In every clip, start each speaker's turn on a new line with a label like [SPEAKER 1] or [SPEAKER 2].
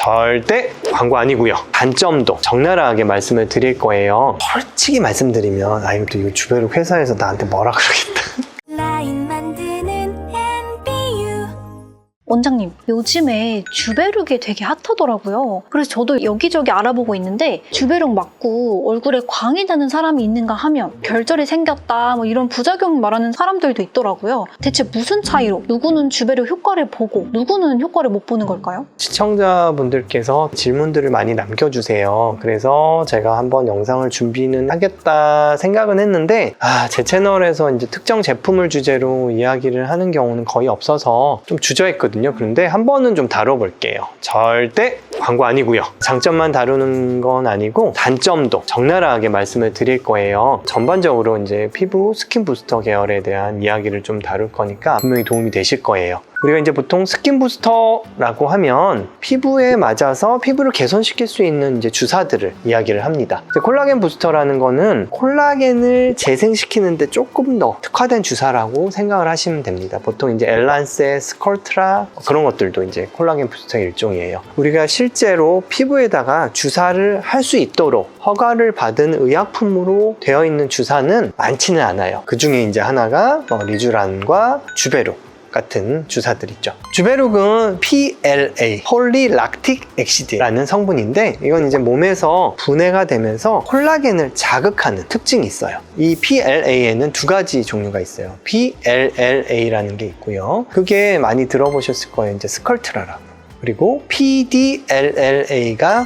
[SPEAKER 1] 절대 광고 아니고요. 단점도 적나라하게 말씀을 드릴 거예요. 솔직히 말씀드리면 이거 또 이거 주베룩 회사에서 나한테 뭐라 그러겠다.
[SPEAKER 2] 원장님, 요즘에 주베룩이 되게 핫하더라고요. 그래서 저도 여기저기 알아보고 있는데 주베룩 맞고 얼굴에 광이 나는 사람이 있는가 하면 결절이 생겼다 뭐 이런 부작용 말하는 사람들도 있더라고요. 대체 무슨 차이로 누구는 주베룩 효과를 보고 누구는 효과를 못 보는 걸까요?
[SPEAKER 1] 시청자분들께서 질문들을 많이 남겨주세요. 그래서 제가 한번 영상을 준비는 하겠다 생각은 했는데 제 채널에서 이제 특정 제품을 주제로 이야기를 하는 경우는 거의 없어서 좀 주저했거든요. 그런데 한 번은 좀 다뤄볼게요. 절대 광고 아니고요. 장점만 다루는 건 아니고 단점도 적나라하게 말씀을 드릴 거예요. 전반적으로 이제 피부 스킨 부스터 계열에 대한 이야기를 좀 다룰 거니까 분명히 도움이 되실 거예요. 우리가 이제 보통 스킨 부스터라고 하면 피부에 맞아서 피부를 개선시킬 수 있는 이제 주사들을 이야기를 합니다. 이제 콜라겐 부스터라는 거는 콜라겐을 재생시키는데 조금 더 특화된 주사라고 생각을 하시면 됩니다. 보통 이제 엘란세, 스컬트라 그런 것들도 이제 콜라겐 부스터의 일종이에요. 우리가 실제로 피부에다가 주사를 할 수 있도록 허가를 받은 의약품으로 되어 있는 주사는 많지는 않아요. 그 중에 이제 하나가 리쥬란과 주베룩 같은 주사들 있죠. 주베룩은 PLA, 폴리락틱 액시드라는 성분인데 이건 이제 몸에서 분해가 되면서 콜라겐을 자극하는 특징이 있어요. 이 PLA에는 두 가지 종류가 있어요. PLLA라는 게 있고요. 그게 많이 들어보셨을 거예요. 이제 스컬트라라고. 그리고 PDLLA가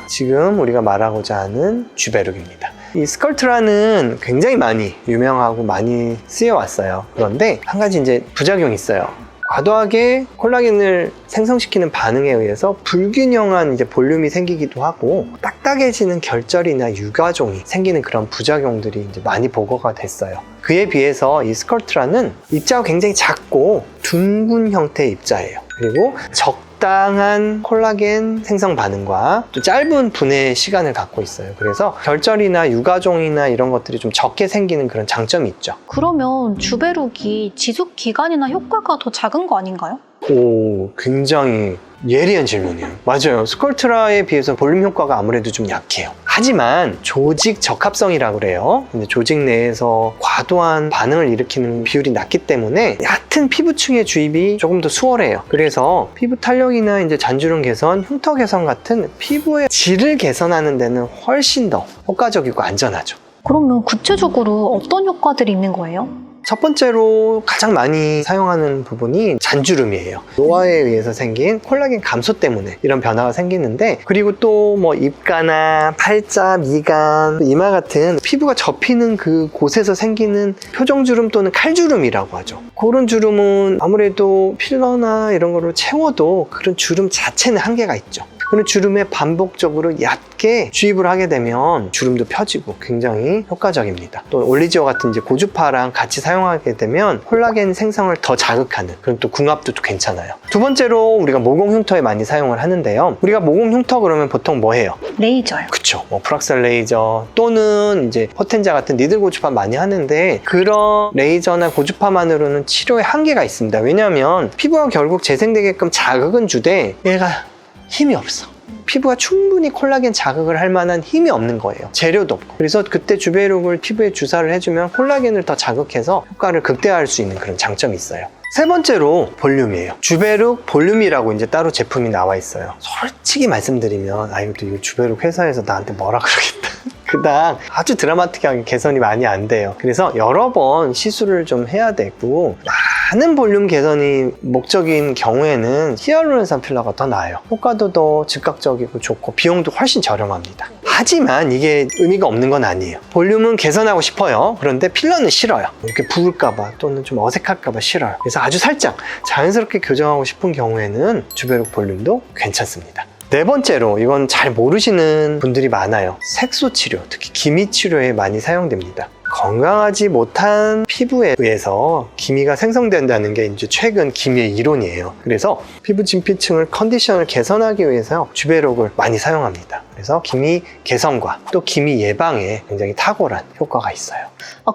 [SPEAKER 1] 지금 우리가 말하고자 하는 주베룩입니다. 이 스컬트라는 굉장히 많이 유명하고 많이 쓰여왔어요. 그런데 한 가지 이제 부작용이 있어요. 과도하게 콜라겐을 생성시키는 반응에 의해서 불균형한 이제 볼륨이 생기기도 하고 딱딱해지는 결절이나 유가종이 생기는 그런 부작용들이 이제 많이 보고가 됐어요. 그에 비해서 이 스컬트라는 입자가 굉장히 작고 둥근 형태의 입자예요. 그리고 적당한 콜라겐 생성 반응과 또 짧은 분해 시간을 갖고 있어요. 그래서 결절이나 유가종이나 이런 것들이 좀 적게 생기는 그런 장점이 있죠.
[SPEAKER 2] 그러면 주베룩이 지속 기간이나 효과가 더 작은 거 아닌가요?
[SPEAKER 1] 오, 굉장히 예리한 질문이에요. 맞아요. 스컬트라에 비해서 볼륨 효과가 아무래도 좀 약해요. 하지만 조직 적합성이라고 그래요. 근데 조직 내에서 과도한 반응을 일으키는 비율이 낮기 때문에 얕은 피부층의 주입이 조금 더 수월해요. 그래서 피부 탄력이나 이제 잔주름 개선, 흉터 개선 같은 피부의 질을 개선하는 데는 훨씬 더 효과적이고 안전하죠.
[SPEAKER 2] 그러면 구체적으로 어떤 효과들이 있는 거예요?
[SPEAKER 1] 첫 번째로 가장 많이 사용하는 부분이 잔주름이에요. 노화에 의해서 생긴 콜라겐 감소 때문에 이런 변화가 생기는데, 그리고 또 뭐 입가나 팔자, 미간, 이마 같은 피부가 접히는 그 곳에서 생기는 표정주름 또는 칼주름이라고 하죠. 그런 주름은 아무래도 필러나 이런 거로 채워도 그런 주름 자체는 한계가 있죠. 그런 주름에 반복적으로 얕게 주입을 하게 되면 주름도 펴지고 굉장히 효과적입니다. 또 올리지오 같은 이제 고주파랑 같이 사용하게 되면 콜라겐 생성을 더 자극하는 그런 또 궁합도 또 괜찮아요. 두 번째로 우리가 모공 흉터에 많이 사용을 하는데요. 우리가 모공 흉터 그러면 보통 뭐 해요?
[SPEAKER 2] 레이저요.
[SPEAKER 1] 그쵸. 뭐 프락셀 레이저 또는 이제 포텐자 같은 니들 고주파 많이 하는데, 그런 레이저나 고주파만으로는 치료에 한계가 있습니다. 왜냐하면 피부가 결국 재생되게끔 자극은 주되 얘가 힘이 없어. 피부가 충분히 콜라겐 자극을 할 만한 힘이 없는 거예요. 재료도 없고. 그래서 그때 주베룩을 피부에 주사를 해주면 콜라겐을 더 자극해서 효과를 극대화할 수 있는 그런 장점이 있어요. 세 번째로 볼륨이에요. 주베룩 볼륨이라고 이제 따로 제품이 나와 있어요. 솔직히 말씀드리면 이거 주베룩 회사에서 나한테 뭐라 그러겠다. 그닥 아주 드라마틱하게 개선이 많이 안 돼요. 그래서 여러 번 시술을 좀 해야 되고, 많은 볼륨 개선이 목적인 경우에는 히알루론산 필러가 더 나아요. 효과도 더 즉각적이고 좋고 비용도 훨씬 저렴합니다. 하지만 이게 의미가 없는 건 아니에요. 볼륨은 개선하고 싶어요. 그런데 필러는 싫어요. 이렇게 부을까봐 또는 좀 어색할까봐 싫어요. 그래서 아주 살짝 자연스럽게 교정하고 싶은 경우에는 주베룩 볼륨도 괜찮습니다. 네 번째로, 이건 잘 모르시는 분들이 많아요. 색소 치료, 특히 기미 치료에 많이 사용됩니다. 건강하지 못한 피부에 의해서 기미가 생성된다는 게 이제 최근 기미의 이론이에요. 그래서 피부 진피층을 컨디션을 개선하기 위해서 주베룩을 많이 사용합니다. 그래서 기미 개선과 또 기미 예방에 굉장히 탁월한 효과가 있어요.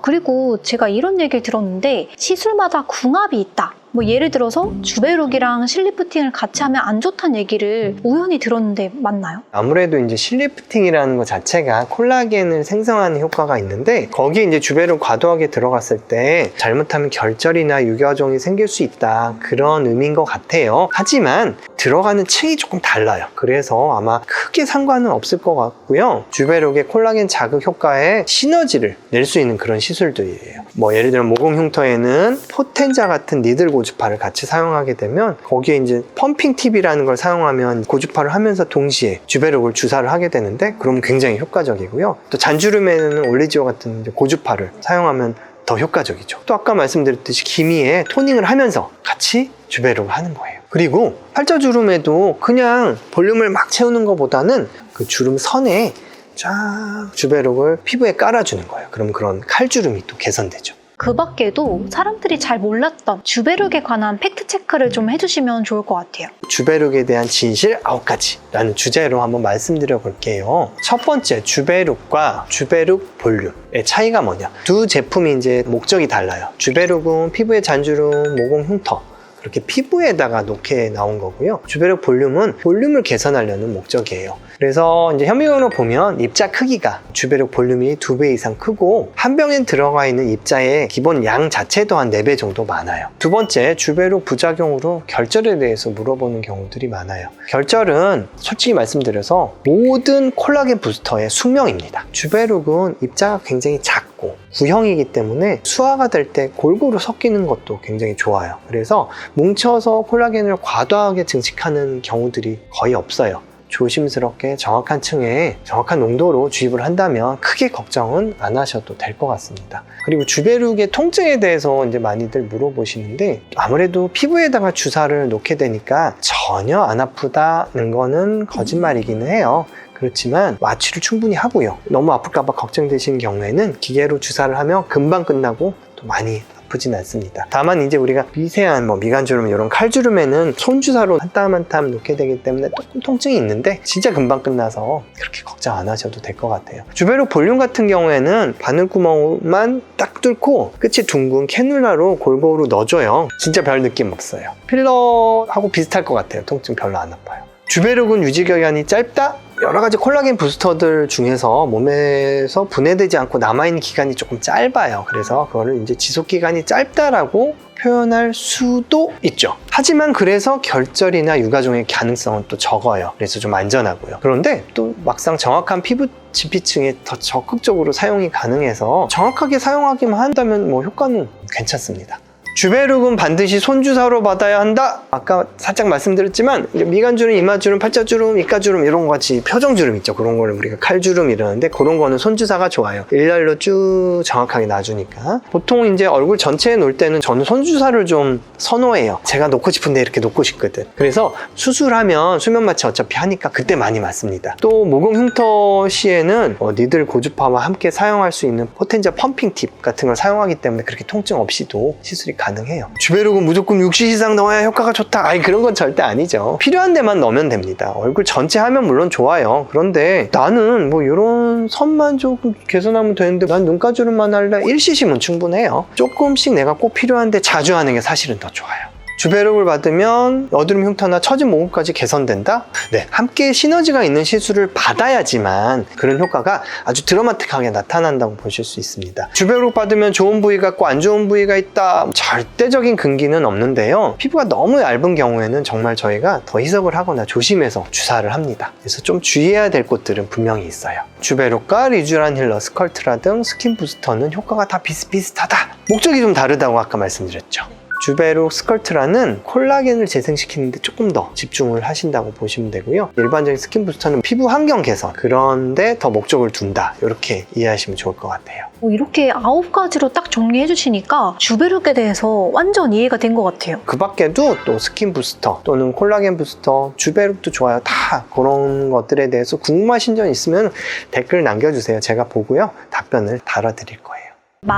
[SPEAKER 2] 그리고 제가 이런 얘기를 들었는데 시술마다 궁합이 있다. 뭐 예를 들어서 주베룩이랑 실리프팅을 같이 하면 안 좋다는 얘기를 우연히 들었는데 맞나요?
[SPEAKER 1] 아무래도 이제 실리프팅이라는 것 자체가 콜라겐을 생성하는 효과가 있는데 거기에 이제 주베룩 과도하게 들어갔을 때 잘못하면 결절이나 유과종이 생길 수 있다, 그런 의미인 것 같아요. 하지만 들어가는 층이 조금 달라요. 그래서 아마 크게 상관은 없을 것 같고요. 주베룩의 콜라겐 자극 효과에 시너지를 낼 수 있는 그런 시술들이에요. 뭐 예를 들어 모공 흉터에는 포텐자 같은 니들 고주파를 같이 사용하게 되면 거기에 이제 펌핑 팁이라는 걸 사용하면 고주파를 하면서 동시에 주베룩을 주사를 하게 되는데 그럼 굉장히 효과적이고요. 또 잔주름에는 올리지오 같은 이제 고주파를 사용하면 더 효과적이죠. 또 아까 말씀드렸듯이 기미에 토닝을 하면서 같이 주베룩을 하는 거예요. 그리고 팔자주름에도 그냥 볼륨을 막 채우는 것보다는 그 주름 선에 쫙 주베룩을 피부에 깔아주는 거예요. 그럼 그런 칼주름이 또 개선되죠.
[SPEAKER 2] 그 밖에도 사람들이 잘 몰랐던 주베룩에 관한 팩트 체크를 좀 해주시면 좋을 것 같아요.
[SPEAKER 1] 주베룩에 대한 진실 9가지라는 주제로 한번 말씀드려 볼게요. 첫 번째, 주베룩과 주베룩 볼륨의 차이가 뭐냐. 두 제품이 이제 목적이 달라요. 주베룩은 피부의 잔주름, 모공 흉터, 그렇게 피부에다가 놓게 나온 거고요. 주베룩 볼륨은 볼륨을 개선하려는 목적이에요. 그래서 이제 현미경으로 보면 입자 크기가 주베룩 볼륨이 2배 이상 크고 한 병에 들어가 있는 입자의 기본 양 자체도 한 4배 정도 많아요. 두 번째, 주베룩 부작용으로 결절에 대해서 물어보는 경우들이 많아요. 결절은 솔직히 말씀드려서 모든 콜라겐 부스터의 숙명입니다. 주베룩은 입자가 굉장히 작고 구형이기 때문에 수화가 될 때 골고루 섞이는 것도 굉장히 좋아요. 그래서 뭉쳐서 콜라겐을 과도하게 증식하는 경우들이 거의 없어요. 조심스럽게 정확한 층에 정확한 농도로 주입을 한다면 크게 걱정은 안 하셔도 될 것 같습니다. 그리고 주베룩의 통증에 대해서 이제 많이들 물어보시는데 아무래도 피부에다가 주사를 놓게 되니까 전혀 안 아프다는 거는 거짓말이기는 해요. 그렇지만 마취를 충분히 하고요. 너무 아플까봐 걱정되시는 경우에는 기계로 주사를 하면 금방 끝나고 또 많이 아프진 않습니다. 다만 이제 우리가 미세한 미간주름 이런 칼주름에는 손주사로 한 땀 한 땀 놓게 되기 때문에 조금 통증이 있는데 진짜 금방 끝나서 그렇게 걱정 안 하셔도 될 것 같아요. 주베룩 볼륨 같은 경우에는 바늘구멍만 딱 뚫고 끝이 둥근 캐뉼라로 골고루 넣어줘요. 진짜 별 느낌 없어요. 필러하고 비슷할 것 같아요. 통증 별로 안 아파요. 주베룩은 유지기간이 짧다? 여러 가지 콜라겐 부스터들 중에서 몸에서 분해되지 않고 남아있는 기간이 조금 짧아요. 그래서 그거를 이제 지속기간이 짧다라고 표현할 수도 있죠. 하지만 그래서 결절이나 유과종의 가능성은 또 적어요. 그래서 좀 안전하고요. 그런데 또 막상 정확한 피부 지피층에 더 적극적으로 사용이 가능해서 정확하게 사용하기만 한다면 효과는 괜찮습니다. 주베룩은 반드시 손주사로 받아야 한다? 아까 살짝 말씀드렸지만 미간주름, 이마주름, 팔자주름, 입가주름 이런 거 같이 표정주름 있죠. 그런 거를 우리가 칼주름 이러는데 그런 거는 손주사가 좋아요. 일렬로 쭉 정확하게 놔주니까. 보통 이제 얼굴 전체에 놓을 때는 저는 손주사를 좀 선호해요. 제가 놓고 싶은데 이렇게 놓고 싶거든. 그래서 수술하면 수면 마취 어차피 하니까 그때 많이 맞습니다. 또 모공 흉터 시에는 니들 고주파와 함께 사용할 수 있는 포텐자 펌핑 팁 같은 걸 사용하기 때문에 그렇게 통증 없이도 시술이 가능해요. 주베룩은 무조건 60 이상 넣어야 효과가 좋다. 그런 건 절대 아니죠. 필요한 데만 넣으면 됩니다. 얼굴 전체 하면 물론 좋아요. 그런데 나는 이런 선만 조금 개선하면 되는데 난 눈가주름만 할래? 1cc면 충분해요. 조금씩 내가 꼭 필요한데 자주 하는 게 사실은 더 좋아요. 주베룩을 받으면 여드름 흉터나 처진 모공까지 개선된다? 네, 함께 시너지가 있는 시술을 받아야지만 그런 효과가 아주 드라마틱하게 나타난다고 보실 수 있습니다. 주베룩 받으면 좋은 부위가 있고 안 좋은 부위가 있다, 절대적인 근기는 없는데요. 피부가 너무 얇은 경우에는 정말 저희가 더 희석을 하거나 조심해서 주사를 합니다. 그래서 좀 주의해야 될 곳들은 분명히 있어요. 주베룩과 리쥬란 힐러, 스컬트라 등 스킨 부스터는 효과가 다 비슷비슷하다. 목적이 좀 다르다고 아까 말씀드렸죠. 주베룩, 스컬트라는 콜라겐을 재생시키는데 조금 더 집중을 하신다고 보시면 되고요. 일반적인 스킨 부스터는 피부 환경 개선, 그런데 더 목적을 둔다, 이렇게 이해하시면 좋을 것 같아요.
[SPEAKER 2] 이렇게 9가지로 딱 정리해 주시니까 주베룩에 대해서 완전 이해가 된 것 같아요.
[SPEAKER 1] 그 밖에도 또 스킨 부스터 또는 콜라겐 부스터, 주베룩도 좋아요. 다 그런 것들에 대해서 궁금하신 점 있으면 댓글 남겨주세요. 제가 보고요, 답변을 달아드릴 거예요.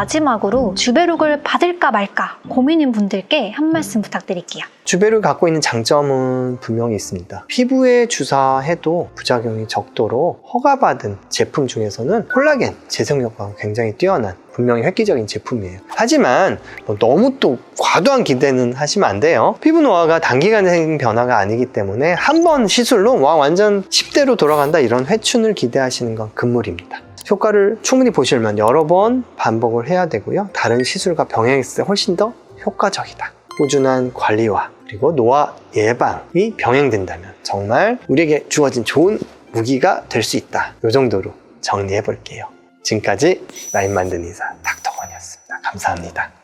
[SPEAKER 2] 마지막으로 주베룩을 받을까 말까 고민인 분들께 한 말씀 부탁드릴게요.
[SPEAKER 1] 주베룩을 갖고 있는 장점은 분명히 있습니다. 피부에 주사해도 부작용이 적도록 허가받은 제품 중에서는 콜라겐 재생 효과가 굉장히 뛰어난 분명히 획기적인 제품이에요. 하지만 너무 또 과도한 기대는 하시면 안 돼요. 피부 노화가 단기간에 생긴 변화가 아니기 때문에 한 번 시술로 완전 10대로 돌아간다 이런 회춘을 기대하시는 건 금물입니다. 효과를 충분히 보시려면 여러 번 반복을 해야 되고요. 다른 시술과 병행했을 때 훨씬 더 효과적이다. 꾸준한 관리와 그리고 노화 예방이 병행된다면 정말 우리에게 주어진 좋은 무기가 될 수 있다. 이 정도로 정리해 볼게요. 지금까지 라인 만드는 의사 닥터건이었습니다. 감사합니다.